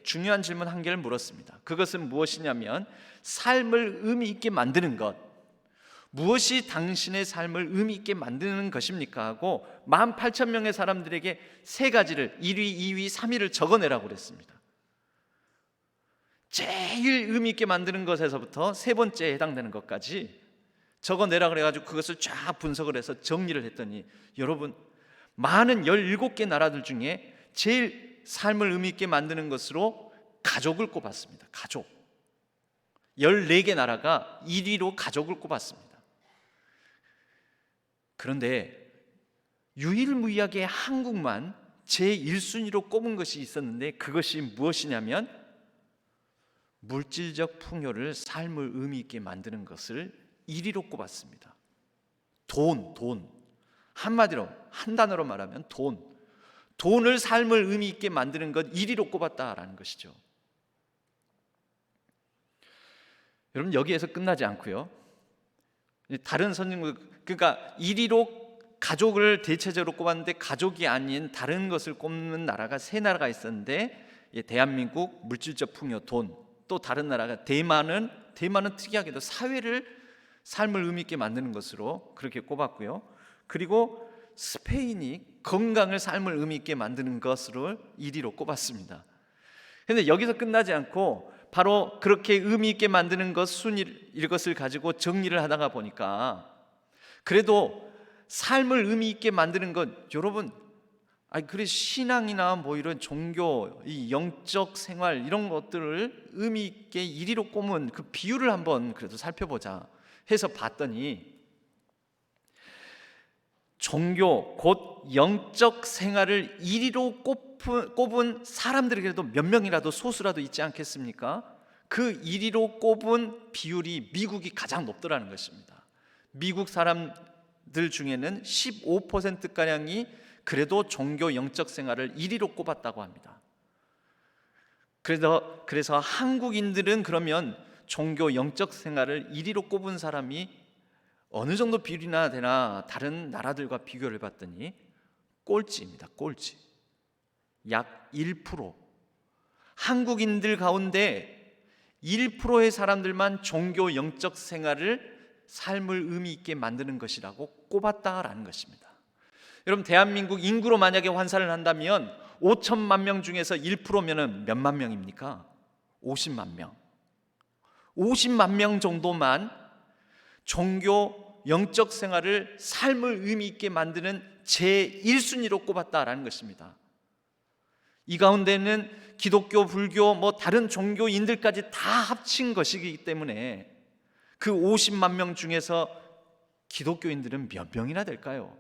D: 중요한 질문 한 개를 물었습니다. 그것은 무엇이냐면 삶을 의미 있게 만드는 것, 무엇이 당신의 삶을 의미 있게 만드는 것입니까? 하고 18,000명의 사람들에게 세 가지를 1위, 2위, 3위를 적어내라고 그랬습니다. 제일 의미 있게 만드는 것에서부터 세 번째에 해당되는 것까지 적어내라 그래가지고 그것을 쫙 분석을 해서 정리를 했더니 여러분, 많은 17개 나라들 중에 제일 삶을 의미 있게 만드는 것으로 가족을 꼽았습니다. 가족. 14개 나라가 1위로 가족을 꼽았습니다. 그런데 유일무이하게 한국만 제1순위로 꼽은 것이 있었는데 그것이 무엇이냐면 물질적 풍요를 삶을 의미 있게 만드는 것을 1위로 꼽았습니다. 돈. 한마디로, 한 단어로 말하면 돈을 삶을 의미 있게 만드는 것 1위로 꼽았다라는 것이죠. 여러분, 여기에서 끝나지 않고요. 다른 선진국, 그러니까 1위로 가족을 대체적으로 꼽았는데 가족이 아닌 다른 것을 꼽는 나라가 세 나라가 있었는데 대한민국 물질적 풍요, 돈, 또 다른 나라가 대만은 특이하게도 사회를 삶을 의미 있게 만드는 것으로 그렇게 꼽았고요. 그리고 스페인이 건강을 삶을 의미 있게 만드는 것으로 1위로 꼽았습니다. 그런데 여기서 끝나지 않고 바로 그렇게 의미 있게 만드는 것 순위 이것을 가지고 정리를 하다가 보니까 그래도 삶을 의미 있게 만드는 것, 여러분, 그래 신앙이나 뭐 이런 종교, 이 영적 생활 이런 것들을 의미 있게 1위로 꼽은 그 비율을 한번 그래도 살펴보자 해서 봤더니 종교 곧 영적 생활을 1위로 꼽은 사람들이 그래도 몇 명이라도 소수라도 있지 않겠습니까? 그 1위로 꼽은 비율이 미국이 가장 높더라는 것입니다. 미국 사람들 중에는 15%가량이 그래도 종교 영적 생활을 1위로 꼽았다고 합니다. 그래서 한국인들은 그러면 종교 영적 생활을 1위로 꼽은 사람이 어느 정도 비율이나 되나 다른 나라들과 비교를 해봤더니 꼴찌입니다. 꼴찌. 약 1%. 한국인들 가운데 1%의 사람들만 종교 영적 생활을 삶을 의미 있게 만드는 것이라고 꼽았다라는 것입니다. 여러분, 대한민국 인구로 만약에 환산을 한다면 5천만 명 중에서 1%면은 몇만 명입니까? 50만 명. 50만 명 정도만 종교 영적 생활을 삶을 의미 있게 만드는 제1순위로 꼽았다라는 것입니다. 이 가운데는 기독교, 불교, 뭐 다른 종교인들까지 다 합친 것이기 때문에 그 50만 명 중에서 기독교인들은 몇 명이나 될까요?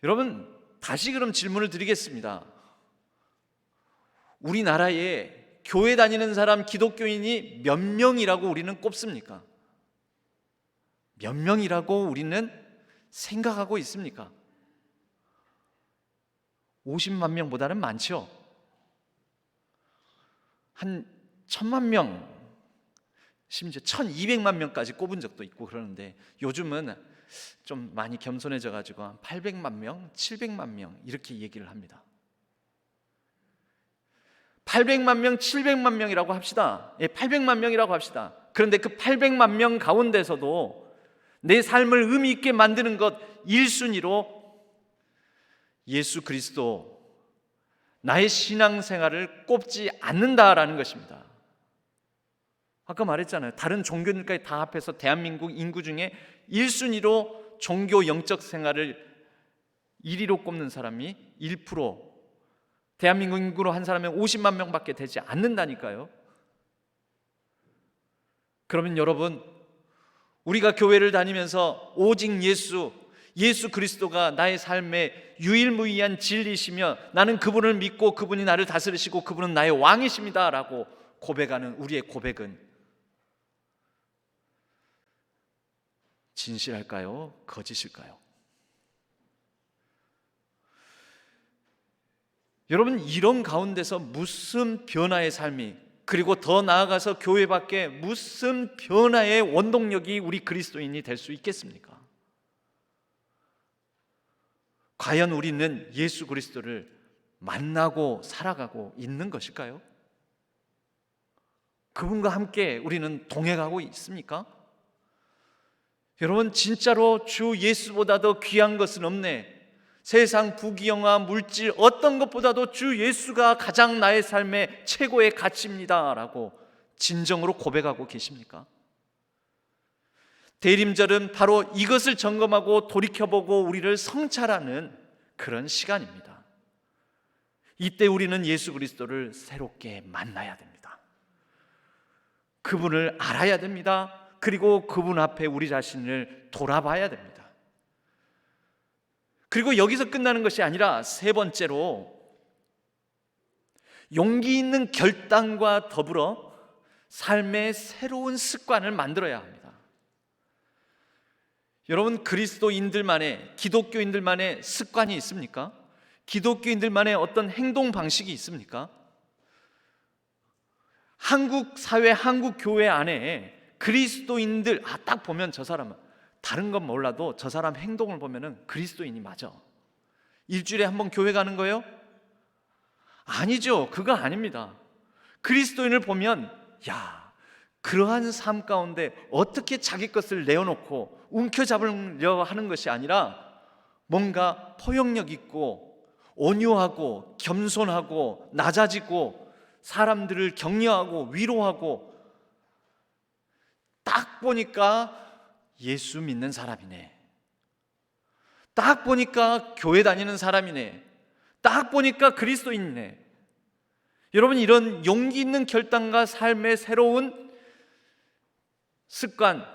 D: 여러분, 다시 그럼 질문을 드리겠습니다. 우리나라에 교회 다니는 사람 기독교인이 몇 명이라고 우리는 꼽습니까? 몇 명이라고 우리는 생각하고 있습니까? 50만 명보다는 많죠. 한 1000만 명, 심지어 1200만 명까지 꼽은 적도 있고 그러는데 요즘은 좀 많이 겸손해져 가지고 한 800만 명, 700만 명 이렇게 얘기를 합니다. 800만 명, 700만 명이라고 합시다. 800만 명이라고 합시다. 그런데 그 800만 명 가운데서도 내 삶을 의미 있게 만드는 것 1순위로 예수 그리스도, 나의 신앙생활을 꼽지 않는다라는 것입니다. 아까 말했잖아요. 다른 종교들까지 다 합해서 대한민국 인구 중에 1순위로 종교 영적 생활을 1위로 꼽는 사람이 1%, 대한민국 인구로 한 사람은 50만 명밖에 되지 않는다니까요. 그러면 여러분, 우리가 교회를 다니면서 오직 예수 그리스도가 나의 삶의 유일무이한 진리시며 나는 그분을 믿고 그분이 나를 다스리시고 그분은 나의 왕이십니다 라고 고백하는 우리의 고백은 진실할까요? 거짓일까요? 여러분, 이런 가운데서 무슨 변화의 삶이, 그리고 더 나아가서 교회 밖에 무슨 변화의 원동력이 우리 그리스도인이 될 수 있겠습니까? 과연 우리는 예수 그리스도를 만나고 살아가고 있는 것일까요? 그분과 함께 우리는 동행하고 있습니까? 여러분, 진짜로 주 예수보다 더 귀한 것은 없네, 세상 부귀영화 물질 어떤 것보다도 주 예수가 가장 나의 삶의 최고의 가치입니다 라고 진정으로 고백하고 계십니까? 대림절은 바로 이것을 점검하고 돌이켜보고 우리를 성찰하는 그런 시간입니다. 이때 우리는 예수 그리스도를 새롭게 만나야 됩니다. 그분을 알아야 됩니다. 그리고 그분 앞에 우리 자신을 돌아봐야 됩니다. 그리고 여기서 끝나는 것이 아니라 세 번째로 용기 있는 결단과 더불어 삶의 새로운 습관을 만들어야 합니다. 여러분, 그리스도인들만의, 기독교인들만의 습관이 있습니까? 기독교인들만의 어떤 행동 방식이 있습니까? 한국 사회, 한국 교회 안에 그리스도인들, 딱 보면 저 사람은 다른 건 몰라도 저 사람 행동을 보면은 그리스도인이 맞아. 일주일에 한 번 교회 가는 거예요? 아니죠. 그거 아닙니다. 그리스도인을 보면, 야, 그러한 삶 가운데 어떻게 자기 것을 내어놓고 움켜잡으려 하는 것이 아니라 뭔가 포용력 있고 온유하고 겸손하고 낮아지고 사람들을 격려하고 위로하고, 딱 보니까 예수 믿는 사람이네, 딱 보니까 교회 다니는 사람이네, 딱 보니까 그리스도인이네. 여러분, 이런 용기 있는 결단과 삶의 새로운 습관,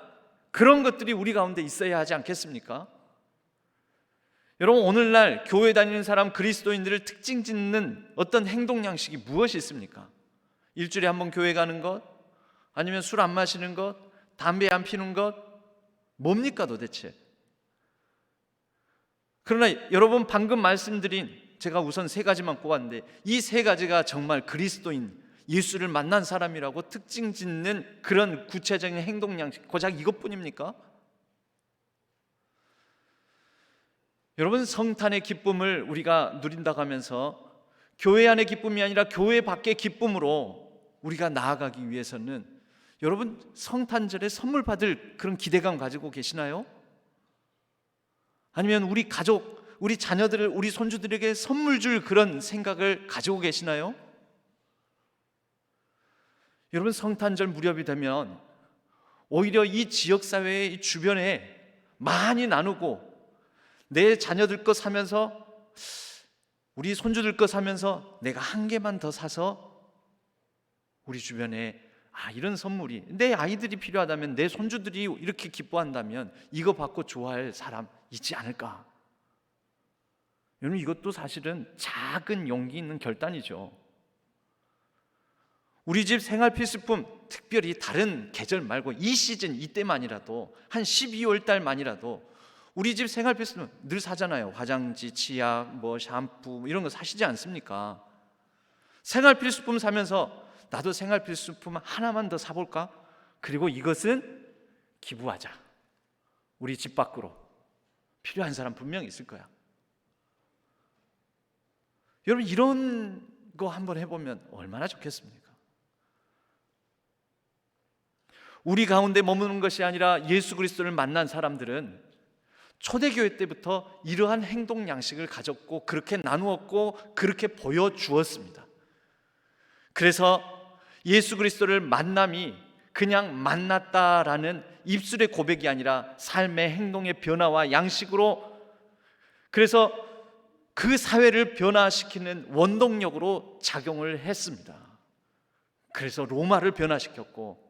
D: 그런 것들이 우리 가운데 있어야 하지 않겠습니까? 여러분, 오늘날 교회 다니는 사람, 그리스도인들을 특징 짓는 어떤 행동 양식이 무엇이 있습니까? 일주일에 한 번 교회 가는 것, 아니면 술 안 마시는 것, 담배 안 피는 것, 뭡니까 도대체? 그러나 여러분, 방금 말씀드린, 제가 우선 세 가지만 꼽았는데 이 세 가지가 정말 그리스도인, 예수를 만난 사람이라고 특징 짓는 그런 구체적인 행동 양식, 고작 이것뿐입니까? 여러분, 성탄의 기쁨을 우리가 누린다고 하면서 교회 안의 기쁨이 아니라 교회 밖의 기쁨으로 우리가 나아가기 위해서는, 여러분, 성탄절에 선물 받을 그런 기대감 가지고 계시나요? 아니면 우리 가족, 우리 자녀들을, 우리 손주들에게 선물 줄 그런 생각을 가지고 계시나요? 여러분, 성탄절 무렵이 되면 오히려 이 지역사회의 이 주변에 많이 나누고, 내 자녀들 거 사면서, 우리 손주들 거 사면서 내가 한 개만 더 사서 우리 주변에, 이런 선물이 내 아이들이 필요하다면, 내 손주들이 이렇게 기뻐한다면 이거 받고 좋아할 사람 있지 않을까? 여러분, 이것도 사실은 작은 용기 있는 결단이죠. 우리 집 생활 필수품, 특별히 다른 계절 말고 이 시즌, 이때만이라도, 한 12월 달만이라도 우리 집 생활 필수품 늘 사잖아요. 화장지, 치약, 샴푸 이런 거 사시지 않습니까? 생활 필수품 사면서 나도 생활 필수품 하나만 더 사볼까? 그리고 이것은 기부하자. 우리 집 밖으로. 필요한 사람 분명히 있을 거야. 여러분, 이런 거 한번 해보면 얼마나 좋겠습니까? 우리 가운데 머무는 것이 아니라 예수 그리스도를 만난 사람들은 초대교회 때부터 이러한 행동 양식을 가졌고, 그렇게 나누었고, 그렇게 보여주었습니다. 그래서 예수 그리스도를 만남이 그냥 만났다라는 입술의 고백이 아니라 삶의 행동의 변화와 양식으로, 그래서 그 사회를 변화시키는 원동력으로 작용을 했습니다. 그래서 로마를 변화시켰고,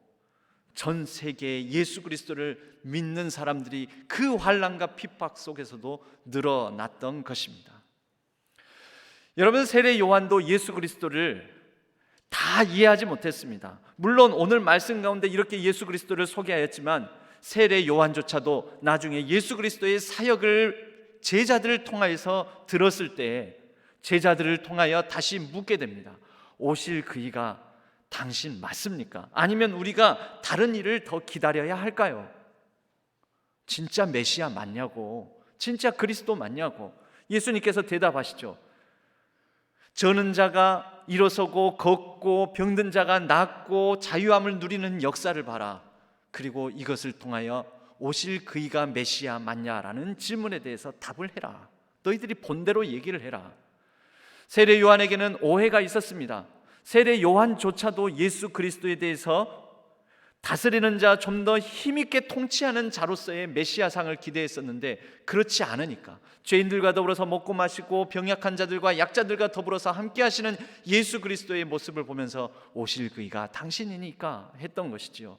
D: 전 세계에 예수 그리스도를 믿는 사람들이 그 환난과 핍박 속에서도 늘어났던 것입니다. 여러분, 세례 요한도 예수 그리스도를 다 이해하지 못했습니다. 물론 오늘 말씀 가운데 이렇게 예수 그리스도를 소개하였지만, 세례 요한조차도 나중에 예수 그리스도의 사역을 제자들을 통하여서 들었을 때 제자들을 통하여 다시 묻게 됩니다. 오실 그이가 당신 맞습니까? 아니면 우리가 다른 일을 더 기다려야 할까요? 진짜 메시아 맞냐고, 진짜 그리스도 맞냐고. 예수님께서 대답하시죠. 저는 자가 일어서고 걷고 병든 자가 낫고 자유함을 누리는 역사를 봐라. 그리고 이것을 통하여 오실 그이가 메시아 맞냐라는 질문에 대해서 답을 해라. 너희들이 본대로 얘기를 해라. 세례 요한에게는 오해가 있었습니다. 세례 요한조차도 예수 그리스도에 대해서 다스리는 자, 좀 더 힘있게 통치하는 자로서의 메시아상을 기대했었는데 그렇지 않으니까, 죄인들과 더불어서 먹고 마시고 병약한 자들과 약자들과 더불어서 함께 하시는 예수 그리스도의 모습을 보면서 오실 그이가 당신이니까 했던 것이지요.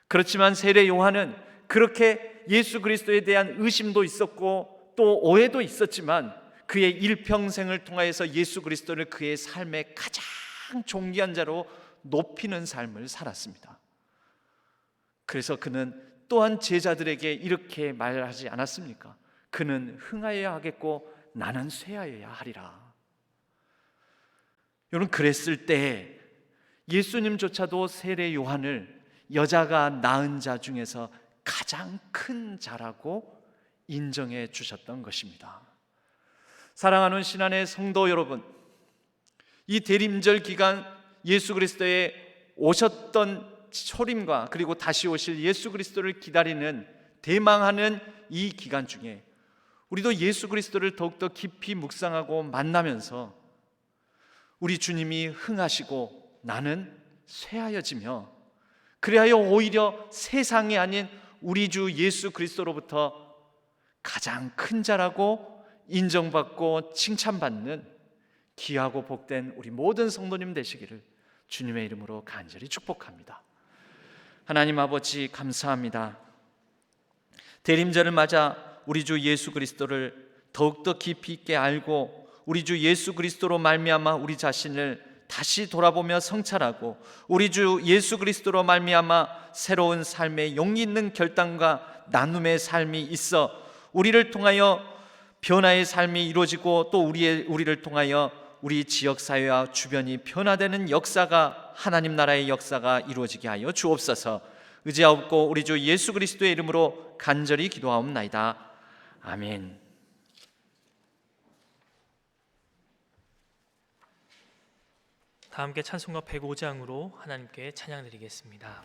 D: 그렇지만 세례 요한은 그렇게 예수 그리스도에 대한 의심도 있었고 또 오해도 있었지만 그의 일평생을 통하여서 예수 그리스도를 그의 삶의 가장 존귀한 자로 높이는 삶을 살았습니다. 그래서 그는 또한 제자들에게 이렇게 말하지 않았습니까? 그는 흥하여야 하겠고 나는 쇠하여야 하리라. 여러분, 그랬을 때 예수님조차도 세례 요한을 여자가 낳은 자 중에서 가장 큰 자라고 인정해 주셨던 것입니다. 사랑하는 신안의 성도 여러분, 이 대림절 기간 예수 그리스도의 오셨던 초림과 그리고 다시 오실 예수 그리스도를 기다리는 대망하는 이 기간 중에 우리도 예수 그리스도를 더욱더 깊이 묵상하고 만나면서 우리 주님이 흥하시고 나는 쇠하여지며 그리하여 오히려 세상이 아닌 우리 주 예수 그리스도로부터 가장 큰 자라고 인정받고 칭찬받는 귀하고 복된 우리 모든 성도님 되시기를 주님의 이름으로 간절히 축복합니다. 하나님 아버지, 감사합니다. 대림절을 맞아 우리 주 예수 그리스도를 더욱더 깊이 있게 알고 우리 주 예수 그리스도로 말미암아 우리 자신을 다시 돌아보며 성찰하고 우리 주 예수 그리스도로 말미암아 새로운 삶의 용기 있는 결단과 나눔의 삶이 있어 우리를 통하여 변화의 삶이 이루어지고 또 우리를 통하여 우리 지역사회와 주변이 변화되는 역사가, 하나님 나라의 역사가 이루어지게 하여 주옵소서. 의지하옵고 우리 주 예수 그리스도의 이름으로 간절히 기도하옵나이다. 아멘.
A: 다 함께 찬송가 105장으로 하나님께 찬양드리겠습니다.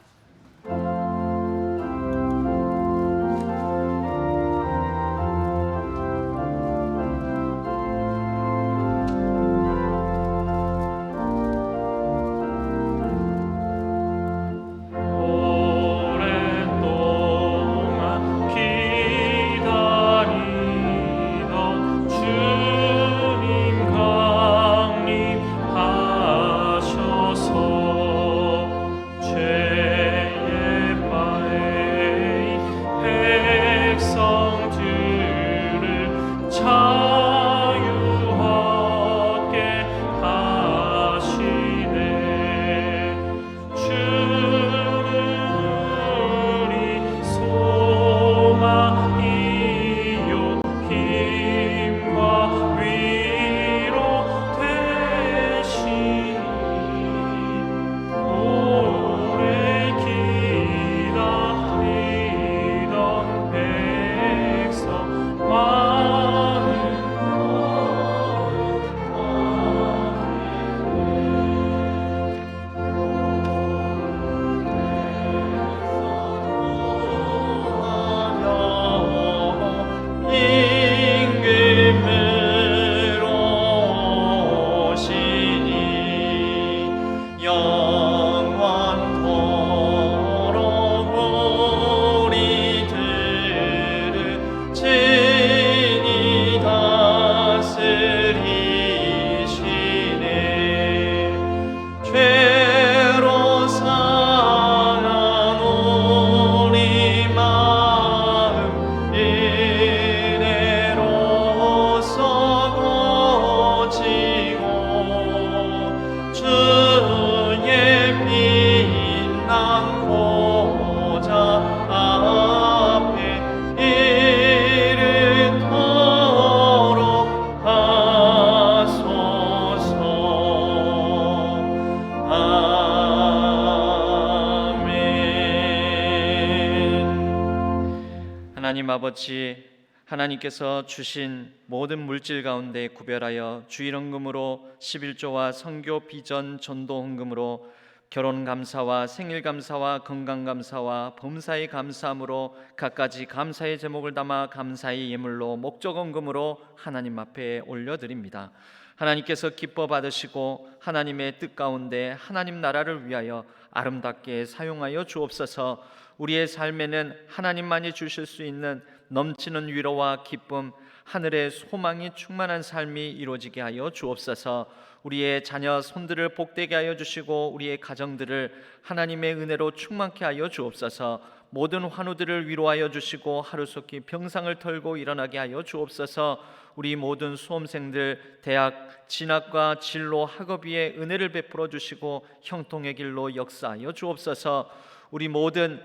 D: 아버지, 하나님께서 주신 모든 물질 가운데 구별하여 주일헌금으로 11조와 선교 비전 전도 헌금으로 결혼 감사와 생일 감사와 건강 감사와 범사의 감사함으로 갖가지 감사의 제목을 담아 감사의 예물로 목적 헌금으로 하나님 앞에 올려드립니다. 하나님께서 기뻐 받으시고 하나님의 뜻 가운데 하나님 나라를 위하여 아름답게 사용하여 주옵소서. 우리의 삶에는 하나님만이 주실 수 있는 넘치는 위로와 기쁨, 하늘의 소망이 충만한 삶이 이루어지게 하여 주옵소서. 우리의 자녀 손들을 복되게 하여 주시고 우리의 가정들을 하나님의 은혜로 충만케 하여 주옵소서. 모든 환우들을 위로하여 주시고 하루속히 병상을 털고 일어나게 하여 주옵소서. 우리 모든 수험생들 대학 진학과 진로 학업 위에 은혜를 베풀어 주시고 형통의 길로 역사하여 주옵소서. 우리 모든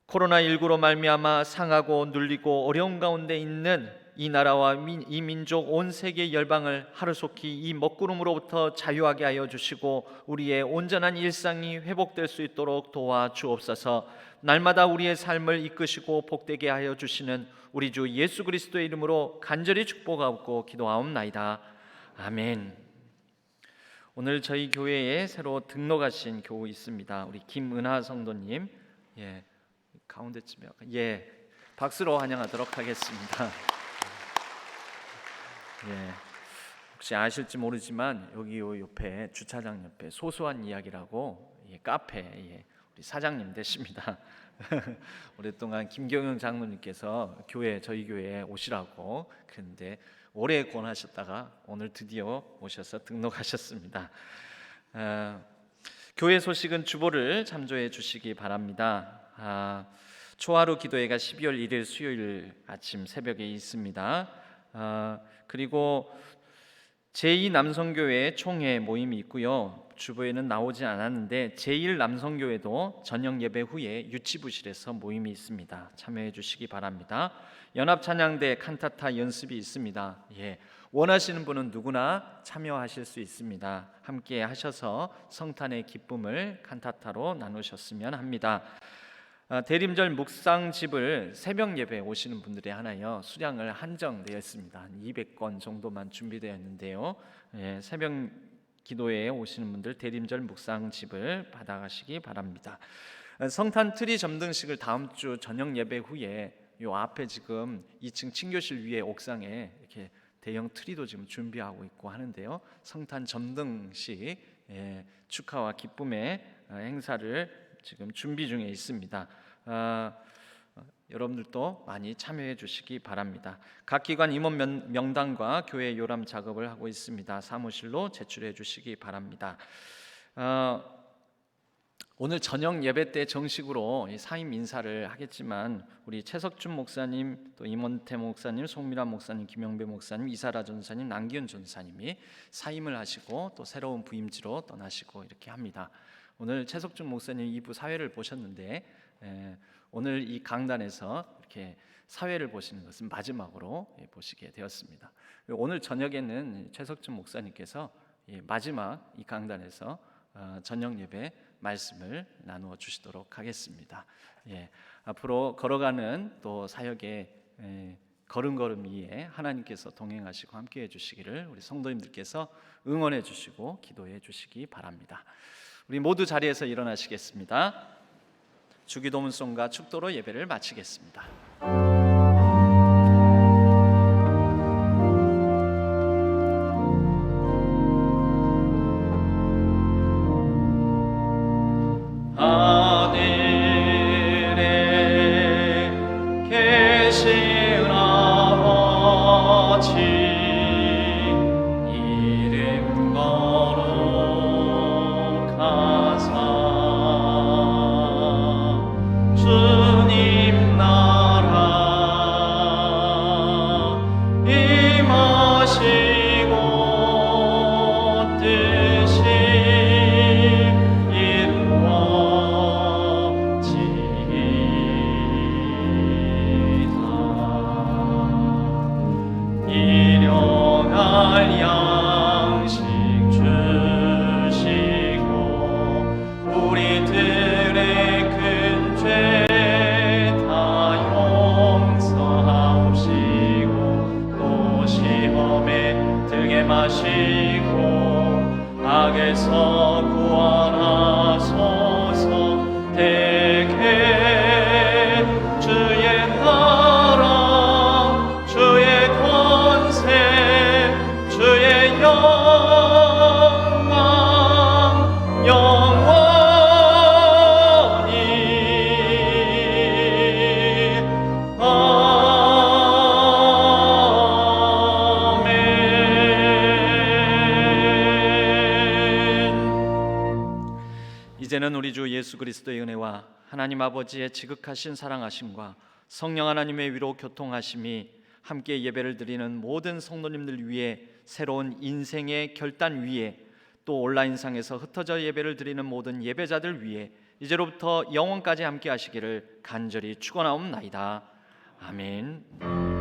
D: 코로나19로 말미암아 상하고 눌리고 어려운 가운데 있는 이 나라와 이 민족 온 세계 열방을 하루속히 이 먹구름으로부터 자유하게 하여 주시고 우리의 온전한 일상이 회복될 수 있도록 도와 주옵소서. 날마다 우리의 삶을 이끄시고 복되게 하여 주시는 우리 주 예수 그리스도의 이름으로 간절히 축복하고 기도하옵나이다. 아멘. 오늘 저희 교회에 새로 등록하신 교우 있습니다. 우리 김은하 성도님, 가운데쯤에 박수로 환영하도록 하겠습니다. 혹시 아실지 모르지만 여기 옆에 주차장 옆에 소소한 이야기라고 카페 우리 사장님 되십니다. 오랫동안 김경영 장로님께서 저희 교회에 오시라고 그런데 오래 권하셨다가 오늘 드디어 오셔서 등록하셨습니다. 교회 소식은 주보를 참조해 주시기 바랍니다. 초하루 기도회가 12월 1일 수요일 아침 새벽에 있습니다. 그리고 제2남성교회 총회 모임이 있고요. 주보에는 나오지 않았는데 제1남성교회도 저녁 예배 후에 유치부실에서 모임이 있습니다. 참여해 주시기 바랍니다. 연합찬양대 칸타타 연습이 있습니다. 원하시는 분은 누구나 참여하실 수 있습니다. 함께 하셔서 성탄의 기쁨을 칸타타로 나누셨으면 합니다. 대림절 묵상집을 새벽 예배에 오시는 분들에 한하여 수량을 한정되어 있습니다. 한 200권 정도만 준비되어 있는데요. 새벽 기도회에 오시는 분들 대림절 묵상집을 받아가시기 바랍니다. 성탄 트리 점등식을 다음 주 저녁 예배 후에 요 앞에 지금 2층 친교실 위에 옥상에 이렇게 대형 트리도 지금 준비하고 있고 하는데요. 성탄 점등식 축하와 기쁨의 행사를 지금 준비 중에 있습니다. 여러분들도 많이 참여해 주시기 바랍니다. 각 기관 임원 명단과 교회 요람 작업을 하고 있습니다. 사무실로 제출해 주시기 바랍니다. 오늘 저녁 예배 때 정식으로 사임 인사를 하겠지만 우리 최석준 목사님, 또 임원태 목사님, 송미란 목사님, 김영배 목사님, 이사라 전사님, 남기현 전사님이 사임을 하시고 또 새로운 부임지로 떠나시고 이렇게 합니다. 오늘 최석준 목사님 2부 사회를 보셨는데 오늘 이 강단에서 이렇게 사회를 보시는 것은 마지막으로 보시게 되었습니다. 오늘 저녁에는 최석준 목사님께서 마지막 이 강단에서 저녁 예배 말씀을 나누어 주시도록 하겠습니다. 앞으로 걸어가는 또 사역의 걸음걸음 위에 하나님께서 동행하시고 함께해 주시기를 우리 성도님들께서 응원해 주시고 기도해 주시기 바랍니다. 우리 모두 자리에서 일어나시겠습니다. 주기도문송과 축도로 예배를 마치겠습니다.
E: 하늘에 계신 아버지 이름 거룩하사 주님 나라 임하시고 뜻이 일용할 양식 주시고 우리들의 큰 죄 다 용서하시고 들게 마시고 악에서 구원하소서. 대개 주의 나라 주의 권세 주의 영광 영원히 아멘.
D: 이제는 우리 주 예수 그리스도의 은혜와 하나님 아버지의 지극하신 사랑하심과 성령 하나님의 위로 교통하심이 함께 예배를 드리는 모든 성도님들 위해 새로운 인생의 결단 위에 또 온라인상에서 흩어져 예배를 드리는 모든 예배자들 위해 이제로부터 영원까지 함께 하시기를 간절히 축원하옵나이다. 아멘.